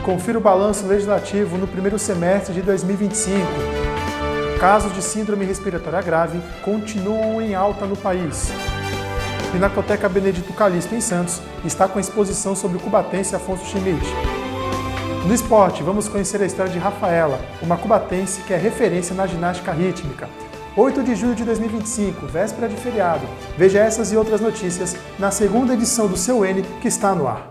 Confira o balanço legislativo no primeiro semestre de 2025. Casos de síndrome respiratória grave continuam em alta no país. Pinacoteca Benedito Calixto, em Santos, está com exposição sobre o cubatense Afonso Schmidt. No esporte, vamos conhecer a história de Rafaela, uma cubatense que é referência na ginástica rítmica. 8 de junho de 2025, véspera de feriado. Veja essas e outras notícias na segunda edição do Seu N, que está no ar.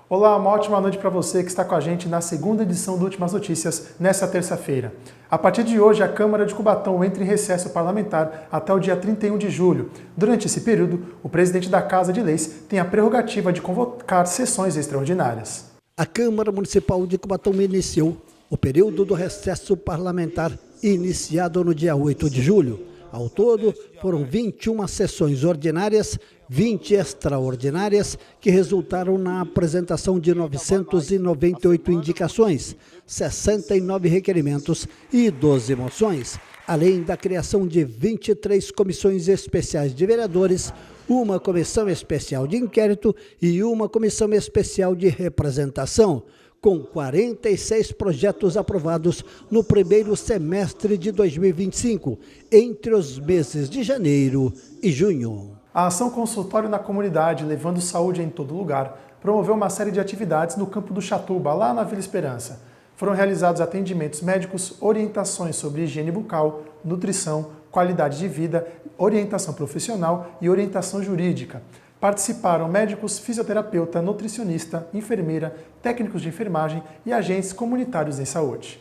Olá, uma ótima noite para você que está com a gente na segunda edição do Últimas Notícias, nesta terça-feira. A partir de hoje, a Câmara de Cubatão entra em recesso parlamentar até o dia 31 de julho. Durante esse período, o presidente da Casa de Leis tem a prerrogativa de convocar sessões extraordinárias. A Câmara Municipal de Cubatão iniciou o período do recesso parlamentar, iniciado no dia 8 de julho. Ao todo, foram 21 sessões ordinárias, 20 extraordinárias, que resultaram na apresentação de 998 indicações, 69 requerimentos e 12 moções, além da criação de 23 comissões especiais de vereadores, uma comissão especial de inquérito e uma comissão especial de representação, com 46 projetos aprovados no primeiro semestre de 2025, entre os meses de janeiro e junho. A ação Consultório na Comunidade, levando saúde em todo lugar, promoveu uma série de atividades no campo do Chatuba, lá na Vila Esperança. Foram realizados atendimentos médicos, orientações sobre higiene bucal, nutrição, qualidade de vida, orientação profissional e orientação jurídica. Participaram médicos, fisioterapeuta, nutricionista, enfermeira, técnicos de enfermagem e agentes comunitários em saúde.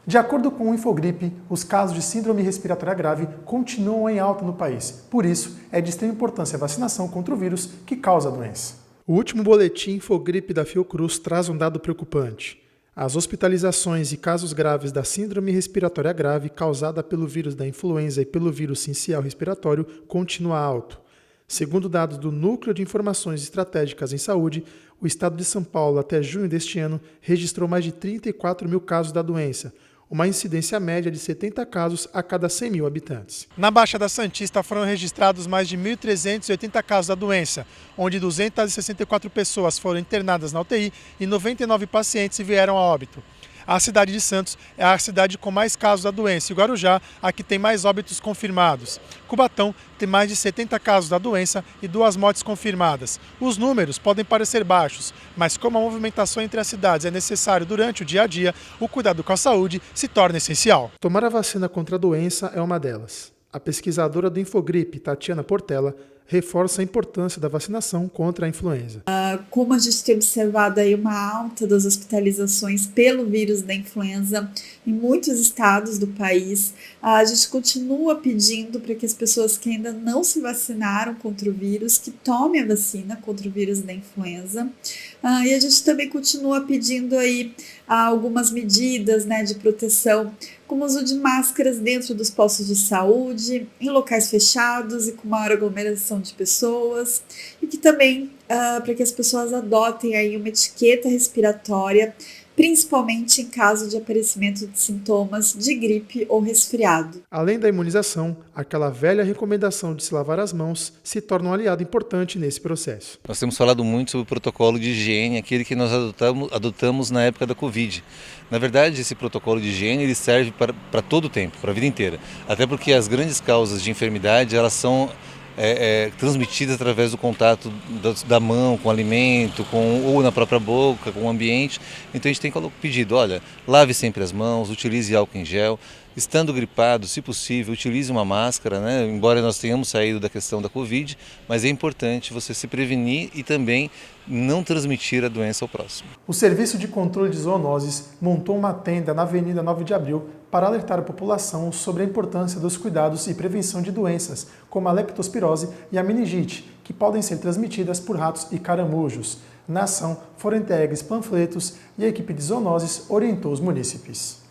De acordo com o Infogripe, os casos de síndrome respiratória grave continuam em alta no país. Por isso, é de extrema importância a vacinação contra o vírus que causa a doença. O último boletim Infogripe da Fiocruz traz um dado preocupante. As hospitalizações e casos graves da síndrome respiratória grave causada pelo vírus da influenza e pelo vírus sincial respiratório continua alto. Segundo dados do Núcleo de Informações Estratégicas em Saúde, o estado de São Paulo, até junho deste ano, registrou mais de 34 mil casos da doença, uma incidência média de 70 casos a cada 100 mil habitantes. Na Baixada Santista foram registrados mais de 1.380 casos da doença, onde 264 pessoas foram internadas na UTI e 99 pacientes vieram a óbito. A cidade de Santos é a cidade com mais casos da doença e o Guarujá a que tem mais óbitos confirmados. Cubatão tem mais de 70 casos da doença e 2 mortes confirmadas. Os números podem parecer baixos, mas como a movimentação entre as cidades é necessário durante o dia a dia, o cuidado com a saúde se torna essencial. Tomar a vacina contra a doença é uma delas. A pesquisadora do Infogripe, Tatiana Portela, reforça a importância da vacinação contra a influenza. Como a gente tem observado aí uma alta das hospitalizações pelo vírus da influenza em muitos estados do país, a gente continua pedindo para que as pessoas que ainda não se vacinaram contra o vírus, que tomem a vacina contra o vírus da influenza. E a gente também continua pedindo aí algumas medidas, né, de proteção, como o uso de máscaras dentro dos postos de saúde, em locais fechados e com maior aglomeração de pessoas, e que também para que as pessoas adotem aí uma etiqueta respiratória, principalmente em caso de aparecimento de sintomas de gripe ou resfriado. Além da imunização, aquela velha recomendação de se lavar as mãos se torna um aliado importante nesse processo. Nós temos falado muito sobre o protocolo de higiene, aquele que nós adotamos na época da Covid. Na verdade, esse protocolo de higiene ele serve para todo o tempo, para a vida inteira. Até porque as grandes causas de enfermidade elas são transmitidas através do contato da mão com o alimento, ou na própria boca, com o ambiente. Então a gente tem pedido, olha, lave sempre as mãos, utilize álcool em gel. Estando gripado, se possível, utilize uma máscara, né? Embora nós tenhamos saído da questão da Covid, mas é importante você se prevenir e também não transmitir a doença ao próximo. O Serviço de Controle de Zoonoses montou uma tenda na Avenida 9 de Abril para alertar a população sobre a importância dos cuidados e prevenção de doenças, como a leptospirose e a meningite, que podem ser transmitidas por ratos e caramujos. Na ação, foram entregues panfletos e a equipe de zoonoses orientou os munícipes.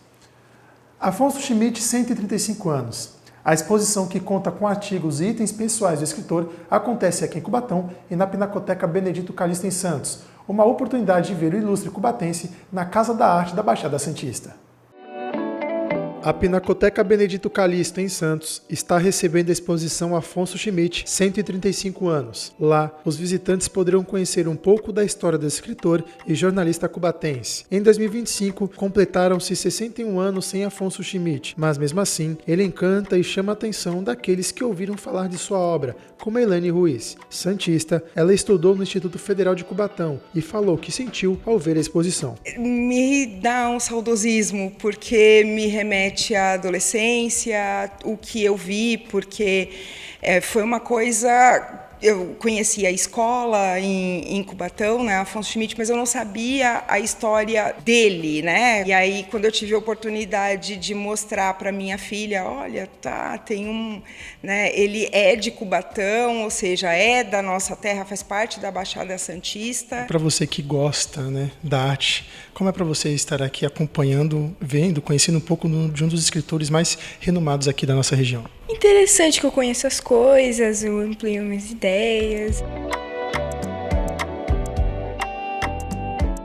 Afonso Schmidt, 135 anos. A exposição, que conta com artigos e itens pessoais do escritor, acontece aqui em Cubatão e na Pinacoteca Benedito Calixto, em Santos. Uma oportunidade de ver o ilustre cubatense na Casa da Arte da Baixada Santista. A Pinacoteca Benedito Calixto, em Santos, está recebendo a exposição Afonso Schmidt, 135 anos. Lá, os visitantes poderão conhecer um pouco da história do escritor e jornalista cubatense. Em 2025, completaram-se 61 anos sem Afonso Schmidt, mas mesmo assim, ele encanta e chama a atenção daqueles que ouviram falar de sua obra, como Elaine Ruiz. Santista, ela estudou no Instituto Federal de Cubatão e falou que sentiu ao ver a exposição. Me dá um saudosismo, porque me remete à adolescência, o que eu vi, porque foi uma coisa... Eu conhecia a escola em Cubatão, né, Afonso Schmidt, mas eu não sabia a história dele, né? E aí, quando eu tive a oportunidade de mostrar para minha filha, olha, tem né, ele é de Cubatão, ou seja, é da nossa terra, faz parte da Baixada Santista. Para você que gosta, né, da arte, como é para você estar aqui acompanhando, vendo, conhecendo um pouco de um dos escritores mais renomados aqui da nossa região? Interessante que eu conheço as coisas, eu amplio minhas ideias.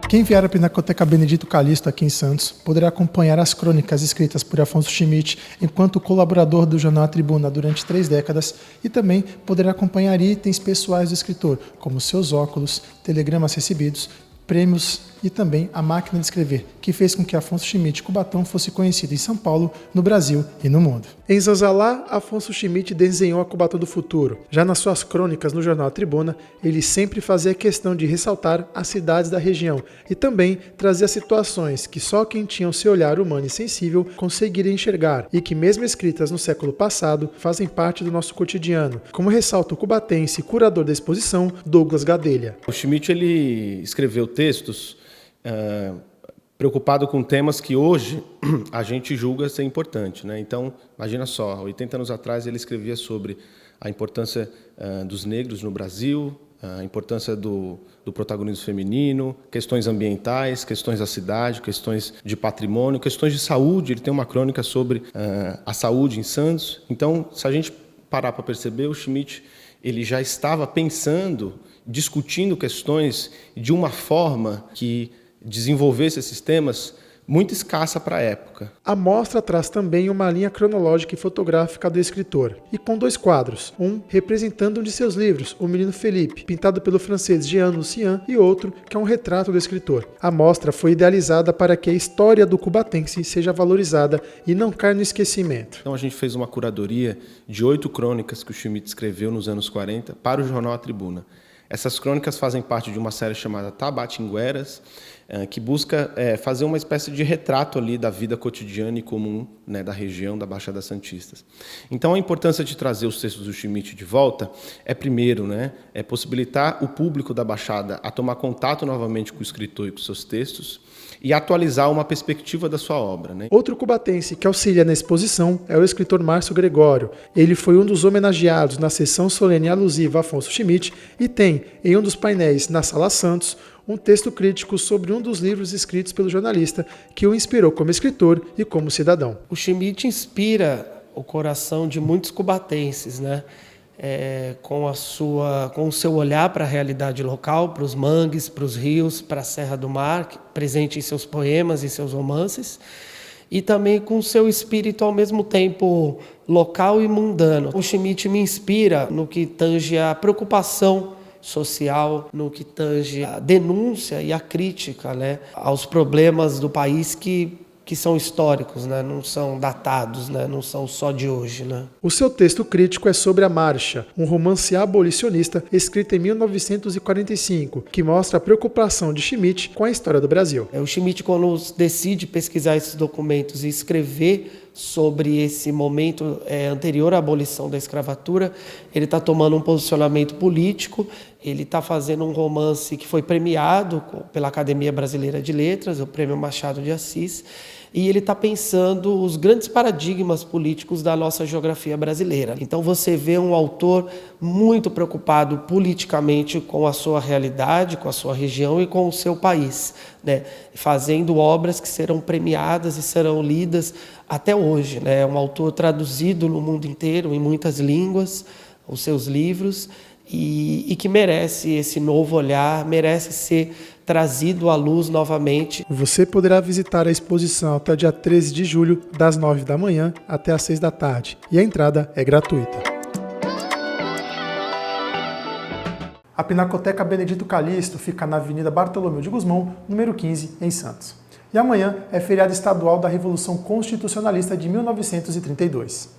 Quem vier à Pinacoteca Benedito Calixto aqui em Santos poderá acompanhar as crônicas escritas por Afonso Schmidt enquanto colaborador do jornal A Tribuna durante 3 décadas e também poderá acompanhar itens pessoais do escritor, como seus óculos, telegramas recebidos, prêmios e também a máquina de escrever, que fez com que Afonso Schmidt Cubatão fosse conhecido em São Paulo, no Brasil e no mundo. Em Zanzalá, Afonso Schmidt desenhou a Cubatão do futuro. Já nas suas crônicas no jornal A Tribuna, ele sempre fazia questão de ressaltar as cidades da região e também trazia situações que só quem tinha o seu olhar humano e sensível conseguiria enxergar e que, mesmo escritas no século passado, fazem parte do nosso cotidiano, como ressalta o cubatense e curador da exposição, Douglas Gadelha. O Schmidt ele escreveu textos preocupado com temas que hoje a gente julga ser importante, né? Então, imagina só, 80 anos atrás ele escrevia sobre a importância dos negros no Brasil, a importância do protagonismo feminino, questões ambientais, questões da cidade, questões de patrimônio, questões de saúde. Ele tem uma crônica sobre a saúde em Santos. Então, se a gente parar para perceber, o Schmidt ele já estava pensando, discutindo questões de uma forma que desenvolvesse esses temas muito escassa para a época. A mostra traz também uma linha cronológica e fotográfica do escritor, e com 2 quadros, um representando um de seus livros, O Menino Felipe, pintado pelo francês Jean Lucien, e outro que é um retrato do escritor. A mostra foi idealizada para que a história do cubatense seja valorizada e não caia no esquecimento. Então a gente fez uma curadoria de 8 crônicas que o Schmidt escreveu nos anos 40 para o jornal A Tribuna. Essas crônicas fazem parte de uma série chamada Tabatingueras, que busca fazer uma espécie de retrato ali da vida cotidiana e comum, né, da região da Baixada Santista. Então, a importância de trazer os textos do Schmidt de volta primeiro, né, possibilitar o público da Baixada a tomar contato novamente com o escritor e com seus textos e atualizar uma perspectiva da sua obra, né? Outro cubatense que auxilia na exposição é o escritor Márcio Gregório. Ele foi um dos homenageados na sessão solene alusiva a Afonso Schmidt e tem, em um dos painéis na Sala Santos, um texto crítico sobre um dos livros escritos pelo jornalista que o inspirou como escritor e como cidadão. O Schmidt inspira o coração de muitos cubatenses, né? Com o seu olhar para a realidade local, para os mangues, para os rios, para a Serra do Mar, presente em seus poemas e seus romances, e também com o seu espírito ao mesmo tempo local e mundano. O Schmidt me inspira no que tange a preocupação social, no que tange a denúncia e a crítica, né, aos problemas do país que são históricos, né, não são datados, né, não são só de hoje, né. O seu texto crítico é sobre A Marcha, um romance abolicionista escrito em 1945, que mostra a preocupação de Schmidt com a história do Brasil. O Schmidt, quando decide pesquisar esses documentos e escrever sobre esse momento anterior à abolição da escravatura, ele está tomando um posicionamento político, ele está fazendo um romance que foi premiado pela Academia Brasileira de Letras, o Prêmio Machado de Assis, e ele está pensando os grandes paradigmas políticos da nossa geografia brasileira. Então você vê um autor muito preocupado politicamente com a sua realidade, com a sua região e com o seu país, né? Fazendo obras que serão premiadas e serão lidas até hoje, né? É um autor traduzido no mundo inteiro, em muitas línguas, os seus livros, e que merece esse novo olhar, merece ser trazido à luz novamente. Você poderá visitar a exposição até o dia 13 de julho, das 9 da manhã até as 6 da tarde, e a entrada é gratuita. A Pinacoteca Benedito Calixto fica na Avenida Bartolomeu de Gusmão, número 15, em Santos. E amanhã é feriado estadual da Revolução Constitucionalista de 1932.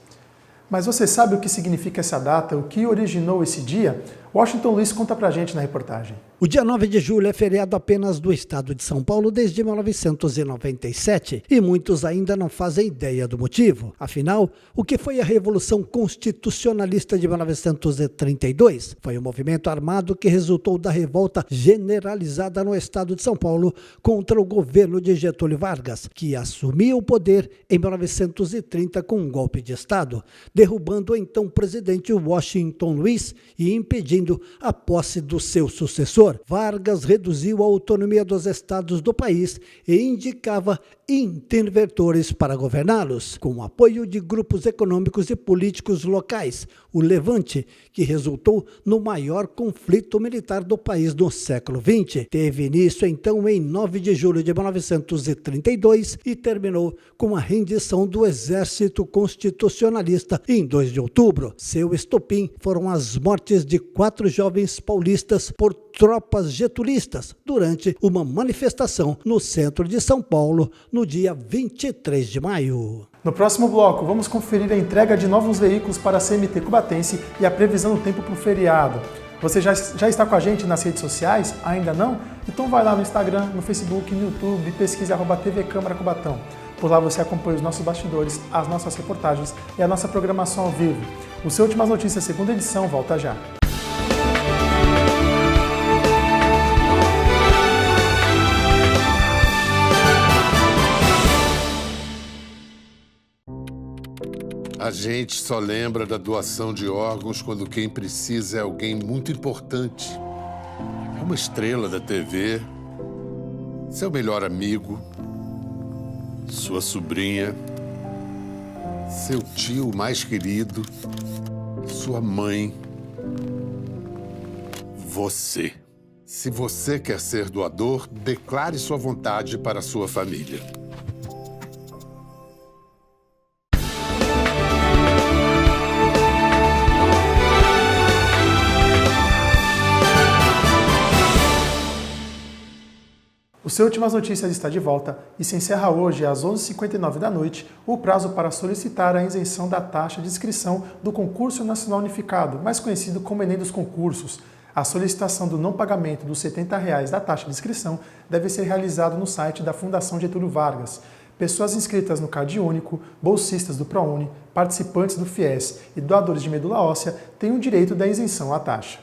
Mas você sabe o que significa essa data, o que originou esse dia? Washington Luiz conta pra gente na reportagem. O dia 9 de julho é feriado apenas do estado de São Paulo desde 1997 e muitos ainda não fazem ideia do motivo. Afinal, o que foi a Revolução Constitucionalista de 1932? Foi um movimento armado que resultou da revolta generalizada no estado de São Paulo contra o governo de Getúlio Vargas, que assumiu o poder em 1930 com um golpe de estado, derrubando o então presidente Washington Luiz e impedindo a posse do seu sucessor. Vargas reduziu a autonomia dos estados do país e indicava interventores para governá-los, com o apoio de grupos econômicos e políticos locais, o Levante, que resultou no maior conflito militar do país no século XX. Teve início então em 9 de julho de 1932 e terminou com a rendição do Exército Constitucionalista em 2 de outubro. Seu estopim foram as mortes de 4 jovens paulistas por tropas getulistas durante uma manifestação no centro de São Paulo no dia 23 de maio. No próximo bloco, vamos conferir a entrega de novos veículos para a CMT Cubatense e a previsão do tempo para o feriado. Você já está com a gente nas redes sociais? Ainda não? Então vai lá no Instagram, no Facebook, no YouTube, pesquise @TV Câmara Cubatão. Por lá você acompanha os nossos bastidores, as nossas reportagens e a nossa programação ao vivo. O seu Últimas Notícias, segunda edição, volta já. A gente só lembra da doação de órgãos quando quem precisa é alguém muito importante. É uma estrela da TV, seu melhor amigo, sua sobrinha, seu tio mais querido, sua mãe, você. Se você quer ser doador, declare sua vontade para a sua família. O seu Últimas Notícias está de volta e se encerra hoje às 11h59 da noite o prazo para solicitar a isenção da taxa de inscrição do Concurso Nacional Unificado, mais conhecido como Enem dos Concursos. A solicitação do não pagamento dos R$ 70 da taxa de inscrição deve ser realizada no site da Fundação Getúlio Vargas. Pessoas inscritas no CAD Único, bolsistas do ProUni, participantes do FIES e doadores de medula óssea têm o direito da isenção à taxa.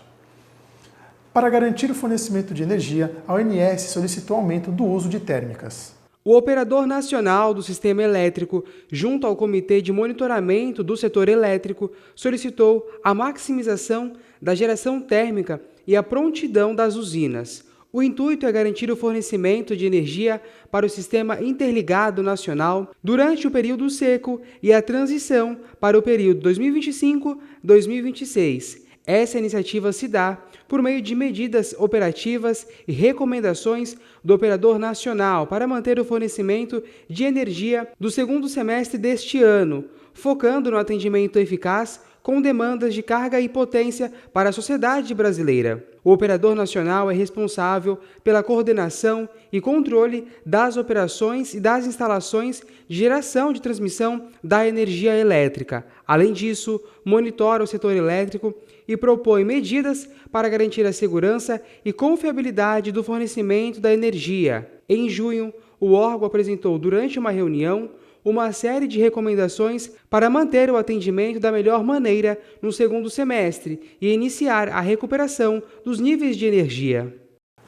Para garantir o fornecimento de energia, a ONS solicitou aumento do uso de térmicas. O Operador Nacional do Sistema Elétrico, junto ao Comitê de Monitoramento do Setor Elétrico, solicitou a maximização da geração térmica e a prontidão das usinas. O intuito é garantir o fornecimento de energia para o Sistema Interligado Nacional durante o período seco e a transição para o período 2025-2026. Essa iniciativa se dá por meio de medidas operativas e recomendações do Operador Nacional para manter o fornecimento de energia do segundo semestre deste ano, focando no atendimento eficaz com demandas de carga e potência para a sociedade brasileira. O Operador Nacional é responsável pela coordenação e controle das operações e das instalações de geração e transmissão da energia elétrica. Além disso, monitora o setor elétrico e propõe medidas para garantir a segurança e confiabilidade do fornecimento da energia. Em junho, o órgão apresentou durante uma reunião uma série de recomendações para manter o atendimento da melhor maneira no segundo semestre e iniciar a recuperação dos níveis de energia.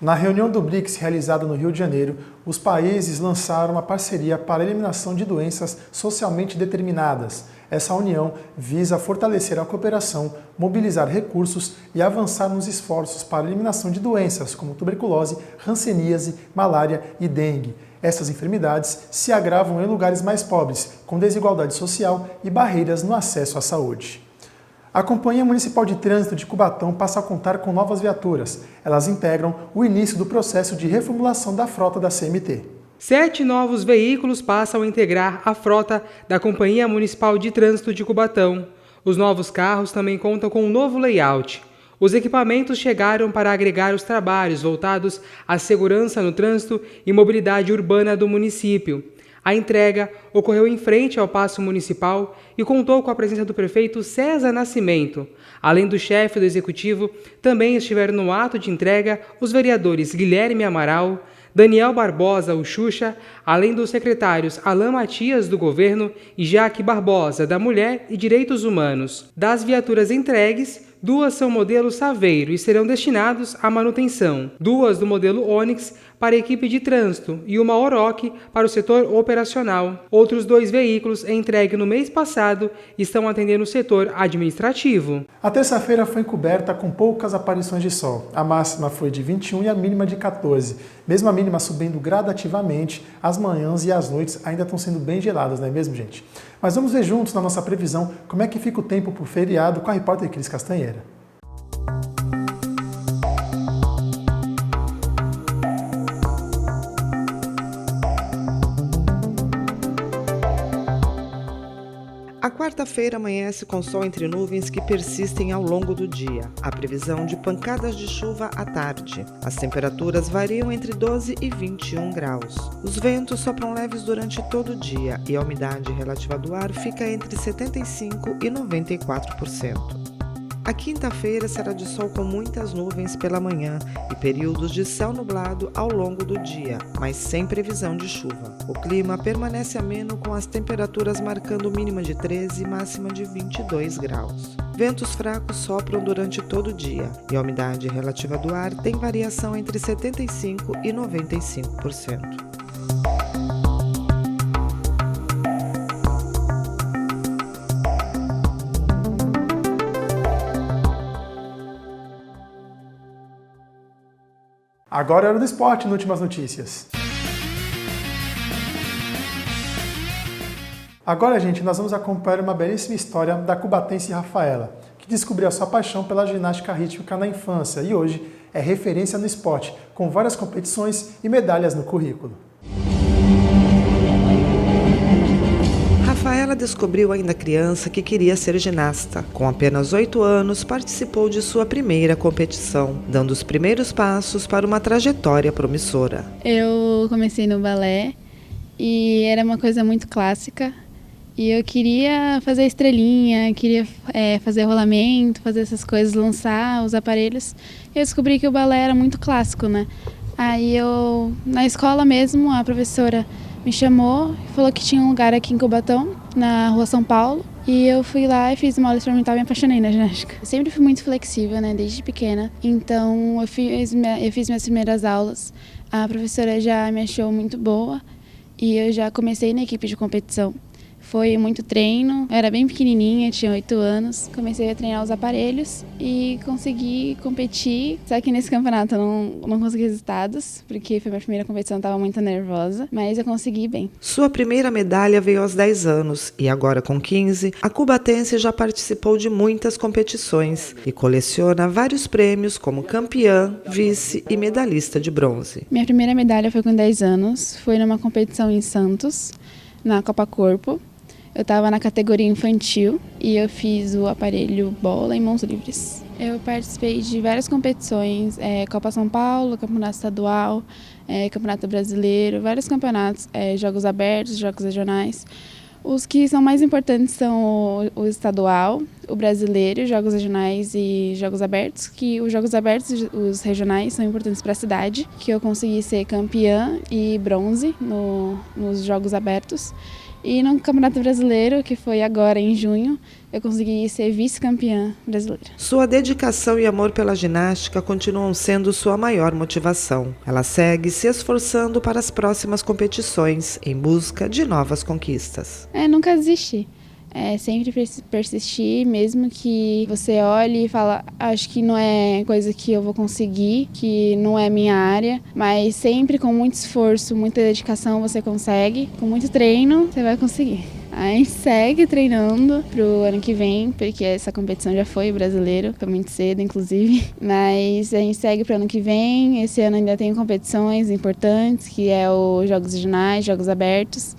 Na reunião do BRICS realizada no Rio de Janeiro, os países lançaram uma parceria para a eliminação de doenças socialmente determinadas. Essa união visa fortalecer a cooperação, mobilizar recursos e avançar nos esforços para a eliminação de doenças como tuberculose, hanseníase, malária e dengue. Essas enfermidades se agravam em lugares mais pobres, com desigualdade social e barreiras no acesso à saúde. A Companhia Municipal de Trânsito de Cubatão passa a contar com novas viaturas. Elas integram o início do processo de reformulação da frota da CMT. 7 novos veículos passam a integrar a frota da Companhia Municipal de Trânsito de Cubatão. Os novos carros também contam com um novo layout. Os equipamentos chegaram para agregar os trabalhos voltados à segurança no trânsito e mobilidade urbana do município. A entrega ocorreu em frente ao Paço Municipal e contou com a presença do prefeito César Nascimento. Além do chefe do executivo, também estiveram no ato de entrega os vereadores Guilherme Amaral, Daniel Barbosa, o Xuxa, além dos secretários Alain Matias, do Governo, e Jaque Barbosa, da Mulher e Direitos Humanos. Das viaturas entregues, 2 são modelo Saveiro e serão destinados à manutenção. 2 do modelo Onix para a equipe de trânsito e uma Oroch para o setor operacional. Outros 2 veículos entregues no mês passado estão atendendo o setor administrativo. A terça-feira foi encoberta com poucas aparições de sol. A máxima foi de 21 e a mínima de 14. Mesmo a mínima subindo gradativamente, as manhãs e as noites ainda estão sendo bem geladas, não é mesmo, gente? Mas vamos ver juntos na nossa previsão como é que fica o tempo para o feriado com a repórter Cris Castanheira. A quarta-feira amanhece com sol entre nuvens que persistem ao longo do dia. Há previsão de pancadas de chuva à tarde. As temperaturas variam entre 12 e 21 graus. Os ventos sopram leves durante todo o dia e a umidade relativa do ar fica entre 75% e 94%. A quinta-feira será de sol com muitas nuvens pela manhã e períodos de céu nublado ao longo do dia, mas sem previsão de chuva. O clima permanece ameno com as temperaturas marcando mínima de 13 e máxima de 22 graus. Ventos fracos sopram durante todo o dia e a umidade relativa do ar tem variação entre 75% e 95%. Agora é hora do esporte no Últimas Notícias. Agora, gente, nós vamos acompanhar uma belíssima história da cubatense Rafaela, que descobriu a sua paixão pela ginástica rítmica na infância e hoje é referência no esporte, com várias competições e medalhas no currículo. Rafaela descobriu ainda criança que queria ser ginasta. Com apenas 8 anos, participou de sua primeira competição, dando os primeiros passos para uma trajetória promissora. Eu comecei no balé e era uma coisa muito clássica. E eu queria fazer estrelinha, queria fazer rolamento, fazer essas coisas, lançar os aparelhos. E eu descobri que o balé era muito clássico, né? Aí na escola mesmo, a professora me chamou e falou que tinha um lugar aqui em Cubatão, na Rua São Paulo. E eu fui lá e fiz uma aula experimental e me apaixonei na ginástica. Eu sempre fui muito flexível, né, desde pequena. Então eu fiz minhas primeiras aulas. A professora já me achou muito boa e eu já comecei na equipe de competição. Foi muito treino, eu era bem pequenininha, tinha 8 anos. Comecei a treinar os aparelhos e consegui competir. Só que nesse campeonato eu não consegui resultados, porque foi minha primeira competição, estava muito nervosa, mas eu consegui bem. Sua primeira medalha veio aos 10 anos e agora com 15, a cubatense já participou de muitas competições e coleciona vários prêmios como campeã, vice e medalhista de bronze. Minha primeira medalha foi com 10 anos, foi numa competição em Santos, na Copa Corpo. Eu estava na categoria infantil e eu fiz o aparelho bola em mãos livres. Eu participei de várias competições, Copa São Paulo, Campeonato Estadual, Campeonato Brasileiro, vários campeonatos, Jogos Abertos, Jogos Regionais. Os que são mais importantes são o estadual, o brasileiro, Jogos Regionais e Jogos Abertos, que os Jogos Abertos e os regionais são importantes para a cidade, que eu consegui ser campeã e bronze nos Jogos Abertos. E no Campeonato Brasileiro, que foi agora em junho, eu consegui ser vice-campeã brasileira. Sua dedicação e amor pela ginástica continuam sendo sua maior motivação. Ela segue se esforçando para as próximas competições, em busca de novas conquistas. Nunca desisti. Sempre persistir, mesmo que você olhe e fala, acho que não é coisa que eu vou conseguir, que não é minha área, mas sempre com muito esforço, muita dedicação você consegue, com muito treino você vai conseguir. A gente segue treinando pro ano que vem, porque essa competição já foi brasileiro, foi muito cedo, inclusive. Mas a gente segue pro ano que vem. Esse ano ainda tem competições importantes, que é os Jogos Regionais, Jogos Abertos.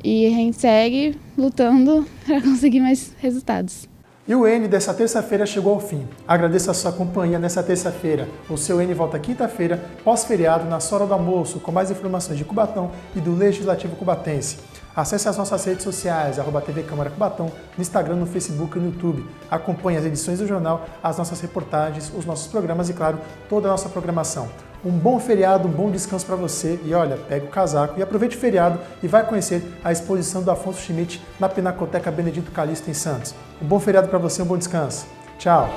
E a gente segue lutando para conseguir mais resultados. E o N dessa terça-feira chegou ao fim. Agradeço a sua companhia nessa terça-feira. O seu N volta quinta-feira, pós-feriado, na sua hora do almoço, com mais informações de Cubatão e do Legislativo Cubatense. Acesse as nossas redes sociais, @TV Câmara Cubatão, no Instagram, no Facebook e no YouTube. Acompanhe as edições do jornal, as nossas reportagens, os nossos programas e, claro, toda a nossa programação. Um bom feriado, um bom descanso para você e olha, pega o casaco e aproveite o feriado e vai conhecer a exposição do Afonso Schmidt na Pinacoteca Benedito Calixto em Santos. Um bom feriado para você, um bom descanso. Tchau!